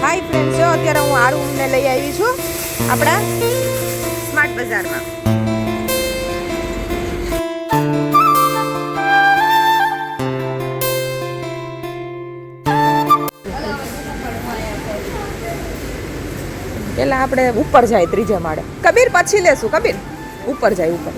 Hi friends, અત્યારે હું આરુને લઈ આવી છું આપણા સ્માર્ટ બજારમાં. પેલા આપણે ઉપર જાય ત્રીજા માળે. કબીર પછી લેશું. કબીર ઉપર જાય ઉપર.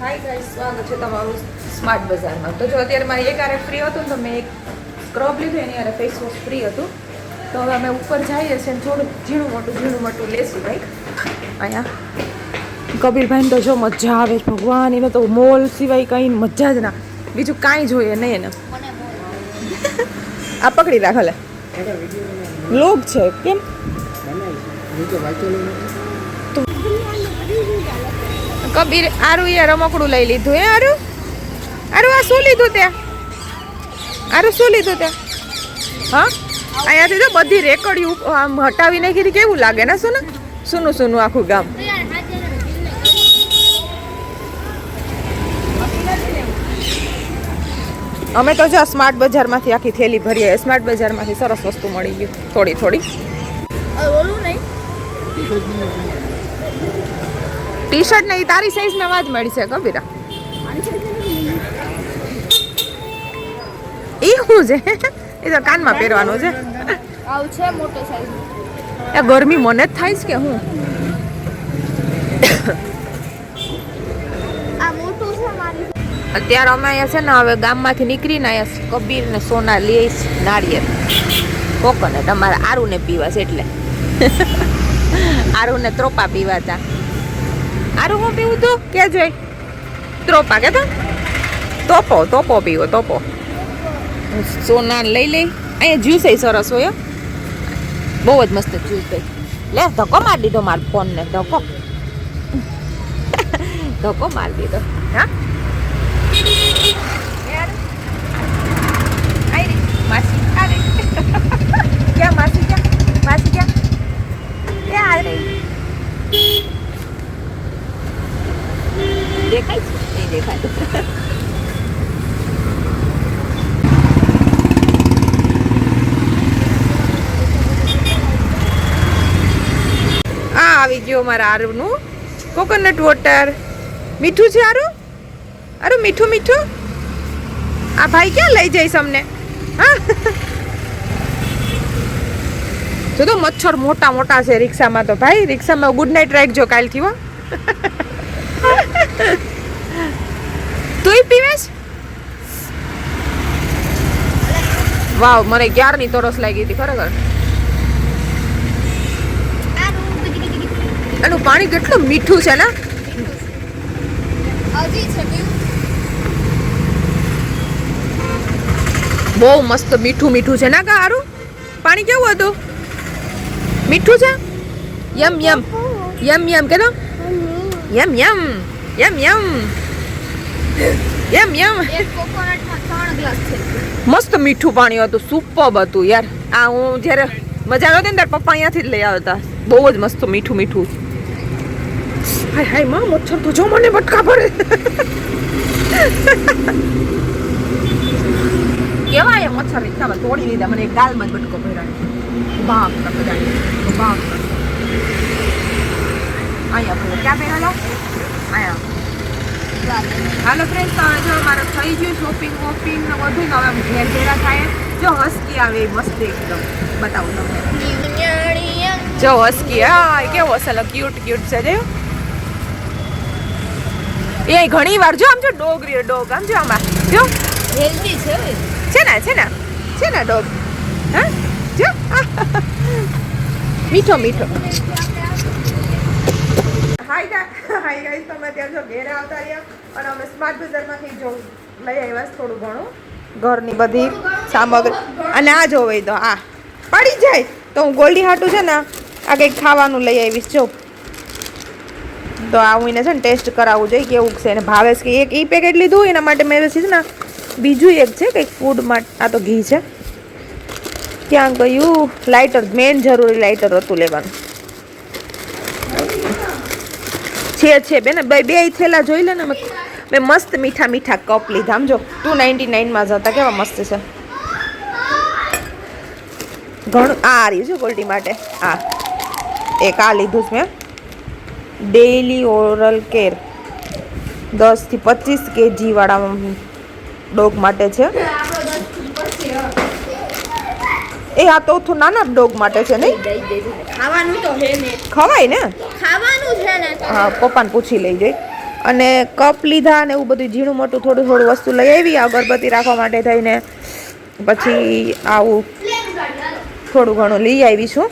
હાય ગાઈસ, સ્વાગત છે તમારું સ્માર્ટ બજારમાં. તો જો અત્યારે મારે એક આરે ફ્રી હતું ને તો મેં એક સ્ક્રબ લીધું, એની આરે ફેસ વોશ ફ્રી હતું. તો હવે અમે ઉપર જઈએ છીએ ને થોડું ઝીણું મોટું લેશું કંઈક અહીંયા. કબીરભાઈને તો જો મજા આવે છે ભગવાન, એને તો મોલ સિવાય કંઈ મજા જ ના, બીજું કાંઈ જોઈએ નહીં એને. આ પકડી રાખ લે, લોગ છે કેમ કબીર. આરું યાર રમકડું લઈ લીધું હે આરું. આરું આ શું લીધું ત્યાં? આરું શું લીધું ત્યાં? હા, અહીંયાથી તો બધી રેકડીઓ આમ હટાવી નાખી, કેવું લાગે ને સુનું આખું ગામ. અમે તો જો સ્માર્ટ બજારમાંથી આખી થેલી ભરીએ. સ્માર્ટ બજારમાંથી સરસ વસ્તુ મળી ગયું થોડી. ટી શર્ટ નહીં, તારી સાઈઝના વાજ મળી છે કબીરા. એ શું છે? એ તો કાનમાં પહેરવાનું છે. આવું છે મોટો સાઈઝ. એ ગરમી મને જ થાય છે કે હું? આ મોટું છે મારી. અત્યારે અમે અહીંયા છે ને હવે ગામમાંથી નીકળીને અહીંયા કબીર ને સોના લઈશ નાળિયેર કોકોનટ. અમારે આરુને પીવા છે એટલે આરુને ત્રોપા પીવા હતા. આરું હું પીવું તું કે જોઈ? ત્રોપા કે તોપો પીવો તોપો. સોના લઈ અહીંયા જ્યુસ એ સરસ હોય, બહુ જ મસ્ત જ્યુસ ભાઈ. લે ધક્કો મારી દીધો મારા ફોનને, ધક્કો મારી દીધો. હા માસી ક્યાં માસી ક્યાં આ રહી દેખાય છે? નહીં દેખાય. આવી ગયો મારા આરુનું કોકોનટ વોટર. મીઠું છે આરું મીઠું. આ ભાઈ ક્યાં લઈ જઈશ અમને? હા જો તો મચ્છર મોટા છે રિક્ષામાં. તો ભાઈ રિક્ષામાં ગુડ નાઇટ રાખજો કાલથી હો. તુંય પીવેશ? વાવ, મને ક્યારની તરસ લાગી હતી ખરેખર. એનું પાણી કેટલું મીઠું છે ને. બહુ મસ્ત મીઠું છે ના કા હારું? પાણી કેવું હતું? મીઠું છે. યમ કે તો યમ મસ્ત મીઠું પાણી હતું, સુપર હતું યાર. આ હું જ્યારે મજા આવતી ને ત્યારે પપ્પા અહીંયાથી જ લઈ આવતા. બહુ જ મસ્ત મીઠું. હાય માં મચ્છર તો જો મને બટકા ભરે. કેવા એ મચ્છર રિક્ષામાં તોડી દીધા મને. ગાલમાં જ બટકો ભરાય. બાપ અહીંયા ક્યાં પહેરેલો? અહીંયા. હાલો ફ્રેન્ડ્સ, હવે જો મારે થઈ ગયું શોપિંગ ને બધું. હવે આમ ઘેરા થાય. જો હસકી આવે મસ્ત એકદમ. બતાવું તમને. જો હસકી, હા કેવો અસલ ક્યુટ છે. જો એ ઘણી વાર જો આમ જો ડોગ આમ જો આમાં જો હેલ્ધી છે ને ડોગ. હા જો મીઠો. હાય ગાઈસ, તમે ત્યાં જો ઘેરે આવતા રહ્યા અને અમે સ્માર્ટ બજારમાંથી જો લઈ આવ્યા થોડું ઘણું ઘરની બધી સામગ્રી. અને આ જોવે તો આ પડી જાય તો હું ગોલ્ડી હાટું છે ને આ કંઈક ખાવાનું લઈ આવીશ જો. તો આવું એને છે ને ટેસ્ટ કરાવવું જોઈએ કેવું છે એને ભાવે છે કે એક ઈ પેકેટ લીધું એના માટે મેં છે ને બીજું એક છે કંઈક ફૂડ માટે. આ તો ઘી છે. ક્યાં ગયું લાઇટર? મેન જરૂરી લાઇટર હતું લેવાનું. છે બેન બે થેલા જોઈ લે ને. મેં મસ્ત મીઠા મીઠા કપ લીધા. આમ જો 299 જ હતા. કેવા મસ્ત છે. ઘણું આ રહ્યું છે ગોલ્ડી માટે. આ એક આ લીધું છે મેં. ડેઈલી ઓરલ કેર 10 થી 25 kg વાળા ડોગ માટે છે. એ આ તો નાના ડોગ માટે છે નહીં? ખાવાનું તો હે ને. ખવાય ને? ખાવાનું છે ને. હા પપ્પાને પૂછી લઈ જઈ. અને કપ લીધા ને એવું બધું ઝીણું મોટું થોડું વસ્તુ લઈ આવી અગરબત્તી રાખવા માટે થઈને. પછી આવું થોડું ઘણું લઈ આવી છું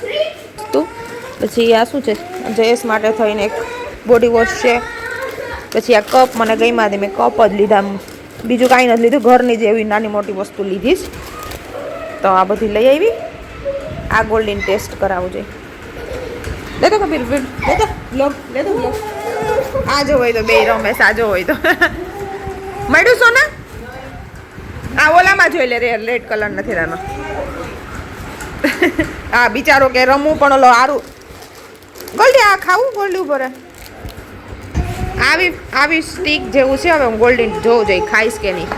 તું. પછી આ શું છે જયેશ માટે થઈને એક બોડી વોશ છે. પછી આ કપ મને ગઈમાં હતી મેં કપ જ લીધા. બીજું કાંઈ નથી લીધું. ઘરની જેવી નાની મોટી વસ્તુ લીધી જ. તો આ બધી લઈ આવી. આ ગોલ્ડીન ટેસ્ટ કરાવવું જોઈએ. લેતો કબીર લેતો બ્લોગ લેતો બ્લોગ. આ જો હોય તો બે રમેશ આ જો હોય તો મળ્યું સોના. આ ઓલામાં જોઈ લે રેડ કલર નથી એનો. હા બિચારો કે રમવું પણ ઓલો સારું. ગોલ્ડી આ ખાવું ગોલ્ડી ઉપર આવી સ્ટીક જેવું છે. હવે હું ગોલ્ડી જોવું જોઈએ ખાઈશ કે નહીં.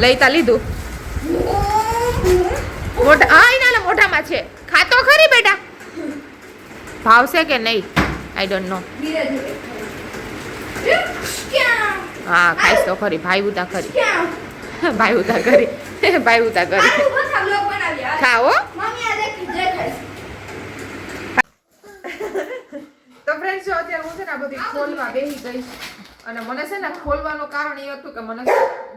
લઈતા લીધું. મોટા હા એના મોઢામાં છે. ખાતો ખરી બેટા. ભાવશે કે નહીં આઈ ડોન્ટ નો. હા ખાઈશ તો ખરી. ભાઈ ઉતા ખરી. ભાઈ ઉતા કરી. ભાઈ ઉતા કરી. ખાઓ. તો ફ્રેન્ડ્સ જો અત્યારે હું છે ને આ બધી ખોલવા બેસી ગઈ. અને મને છે ને ખોલવાનું કારણ એ હતું કે મને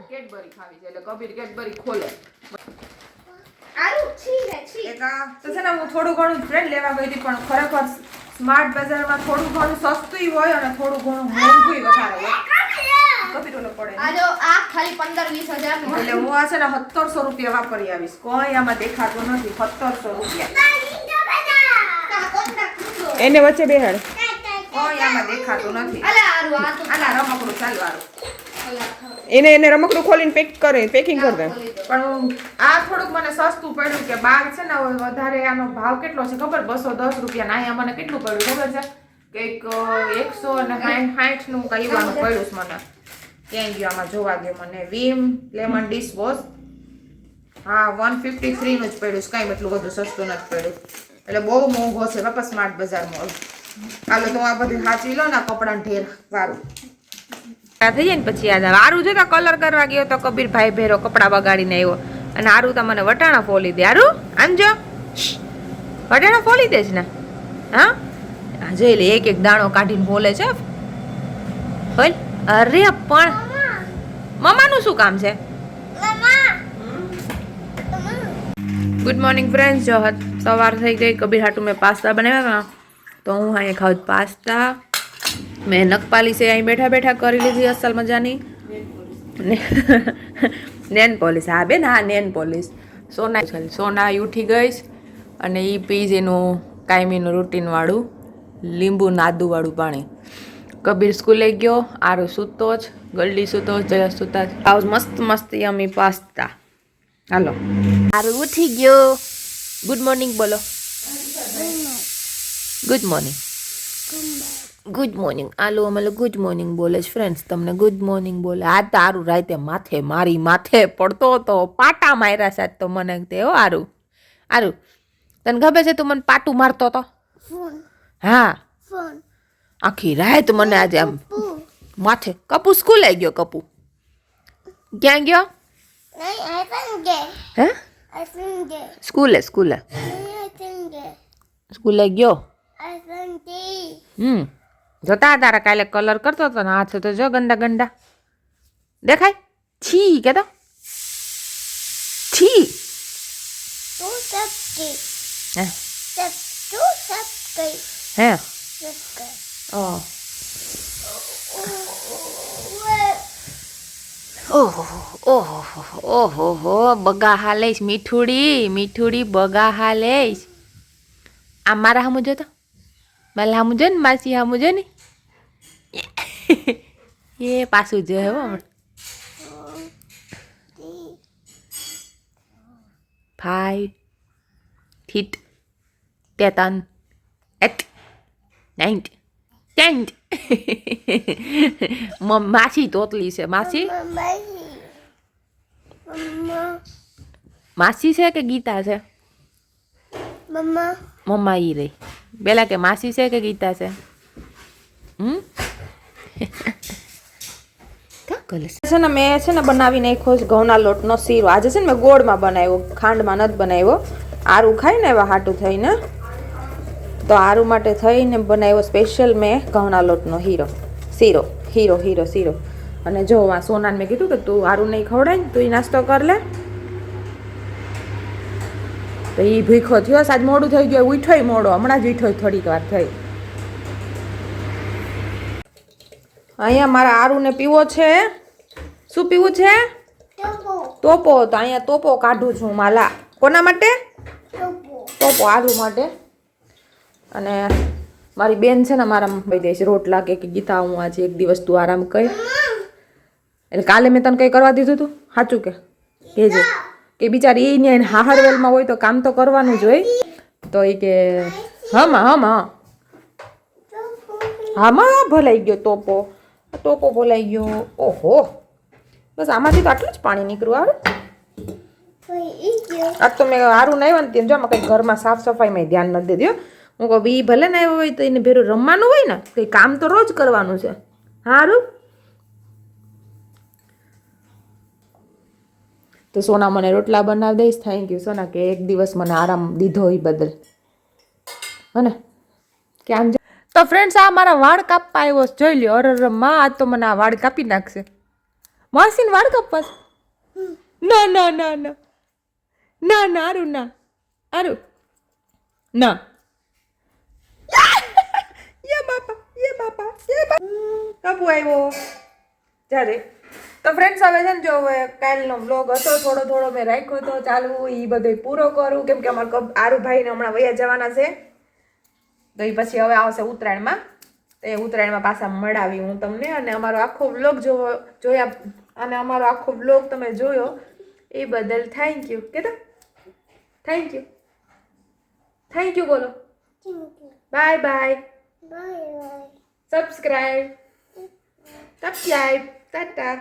કેડબરી ખાવી છે. એટલે કબીર કેડબરી ખોલે. તો છે ને હું થોડું ઘણું ફ્રેન્ડ લેવા ગઈ હતી પણ ખરેખર સ્માર્ટ બજારમાં થોડું ઘણું સસ્તું હોય અને થોડું ઘણું મોંઘું વધારે હોય. કબીર ઓલો પડે. આ ખાલી 15-20 હજાર નું. એટલે હું આ છે ને 1700 રૂપિયા વાપરી આવીશ. કોઈ આમાં દેખાતું નથી. 1700 રૂપિયા એને વચ્ચે બેહાડ. કોઈ આમાં દેખાતું નથી. આલા રમકડું ચાલવાનું. એને રમકડું ખોલીને પેકિંગ કરી દે. પણ આ થોડુંક મને સસ્તું પડ્યું કે બહાર છે ને વધારે આનો ભાવ કેટલો છે ખબર? 210 રૂપિયા. ના અહીંયા મને કેટલું પડ્યું ખબર છે? કંઈક 160 નું કઈ વાનું પડ્યું છે મને. ક્યાંય ગયો આમાં જોવા દો મને. Vim lemon dish wash. હા 153 નું જ પડ્યું છે. કાંઈ એટલું બધું સસ્તું નથી પડ્યું. એટલે બહુ મોંઘો છે બાપા સ્માર્ટ બજારમાં. હાલો તો આ બધી સાચવી લો ને કપડાં ઢેર વારું થઈ જાય ને પછી યાદ આવે. આરું જો તો કલર કરવા ગયો તો કબીર ભાઈ ભેરો કપડાં બગાડીને આવ્યો. અને આરું તો મને વટાણા ફોલી દે. આરું આમ જો વટાણા ફોલી દે છે ને. હા જોઈ લે એક દાણો કાઢીને ફોલે છે. બોલ. અરે પણ મમ્માનું શું કામ છે? Good morning friends. જો સવાર થઈ ગઈ. કબીર હાટું મેં પાસ્તા બનાવ્યા તો હું અહીંયા ખાઉં પાસ્તા. મેં નખપાલી છે અહીં બેઠા બેઠા કરી લીધી અસલ મજાની. નેન પોલિશ. હા બેન હા નેન પોલિશ. સોના ઉઠી ગઈશ અને એ પીજ એનું કાયમીનું રૂટીનવાળું લીંબુ નાદુવાળું પાણી. કબીર સ્કૂલે ગયો. આરો સૂતો જ. ગલ્ડી સૂતો જ. જયા સૂતા જ. આવું મસ્ત મસ્ત યમી પાસ્તા. હાલો આરો ઉઠી ગયો. ગુડ મોર્નિંગ બોલો. Good morning. Good morning. આલો અમે ગુડ મોર્નિંગ બોલે છે ફ્રેન્ડ્સ. તમને ગુડ મોર્નિંગ બોલે. આ તારું રાતે મારી માથે પડતો હતો. પાટા માર્યા સાત તો મને તે હો આરું. આરું તને ખબર છે તું મને પાટું મારતો હતો? હા આખી રાત મને આજે આમ માથે. કપુ સ્કૂલે ગયો. કપુ ક્યાં ગયો? હે સ્કૂલે સ્કૂલે ગયો. જોતા તારા કાલે કલર કરતો હતો ને હાથ તો જો ગંદા ગંદા દેખાય. છી કે તો છી. હે ઓહો ઓહો ઓહો હો બગા હાલેશ મીઠુડી બગા હાલેશ. આ મારા હામું જો તો મારા હામું જો ને માસી હામું જો ને એ પાછું જો હો હમણાં. 5 feet 7 8 9 10 માસી તોતલી છે માસી માસી છે કે ગીતા છે મમ્મા ઈ રહી પેલા કે માસી છે કે ગીતા છે છે ને મેં છે ને બનાવી નાખ્યો છે ઘઉંના લોટનો શીરો. આજે છે ને મેં ગોળમાં બનાવ્યો, ખાંડમાં નથી બનાવ્યો. આરું ખાય ને એવા હાટું થઈને તો આરું માટે થઈને બનાવ્યો સ્પેશિયલ મેં ઘઉંના લોટનો શીરો. અને જો આ સોનાને મેં કીધું કે તું આરું નહીં ખવડાય ને તું એ નાસ્તો કર લે. તો એ ભૂખો થયો. આજ મોડું થઈ ગયું, ઉઠ્યોય મોડો, હમણાં જ ઉઠ્યો થોડીક વાર થઈ. અહીંયા મારા આરુને પીવો છે. શું પીવું છે? તોપો. તો અહીંયા તોપો કાઢું છું માલા. કોના માટે? તોપો આરુ માટે. અને મારી બેન છે ને મારા ભાઈ દે છે રોટલા કે ગીતા હું આજે એક દિવસ તું આરામ કર. એટલે કાલે મેં તને કંઈ કરવા દીધું હતું સાચું કહેજે કે બિચારી એને હાહરવેલમાં હોય તો કામ તો કરવાનું જ હોય. તો એ કે હામાં ભલાઈ ગયો તોપો ભલાઈ ગયો. ઓહો બસ આમાંથી તો આટલું જ પાણી નીકળ્યું આવે. આજ તો મેં સારું ના આવ્યા ને જો આમાં કંઈક ઘરમાં સાફ સફાઈમાં ધ્યાન નથી દીધું. હું કહું બી ભલે ના આવ્યો હોય તો એને ભેરું રમવાનું હોય ને કંઈ કામ તો રોજ કરવાનું છે. સારું તો સોના મને રોટલા બનાવી દઈશ. થેન્ક યુ સોના કે એક દિવસ મને આરામ દીધો એ બદલ. હને ક્યાં તો ફ્રેન્ડ્સ આ મારા વાળ કાપવા આવ્યો જોઈ લ્યો. માં આજ તો મને આ વાળ કાપી નાખશે. માસીને વાળ કાપવા ના આરું ના કાપુ આવ્યો જ્યારે. તો ફ્રેન્ડ્સ હવે છે ને જો કાલનો બ્લોગ હતો થોડો મેં રાખ્યો હતો ચાલુ એ બધો પૂરો કરું કેમ કે અમારા આરુભાઈને હમણાં વયા જવાના છે. તો એ પછી હવે આવશે ઉત્તરાયણમાં. તો એ ઉત્તરાયણમાં પાછા મળાવી હું તમને. અને અમારો આખો બ્લોગ જોયા અને અમારો આખો બ્લોગ તમે જોયો એ બદલ થેન્ક યુ. કે થેન્ક યુ બોલો. By subscribe Tata.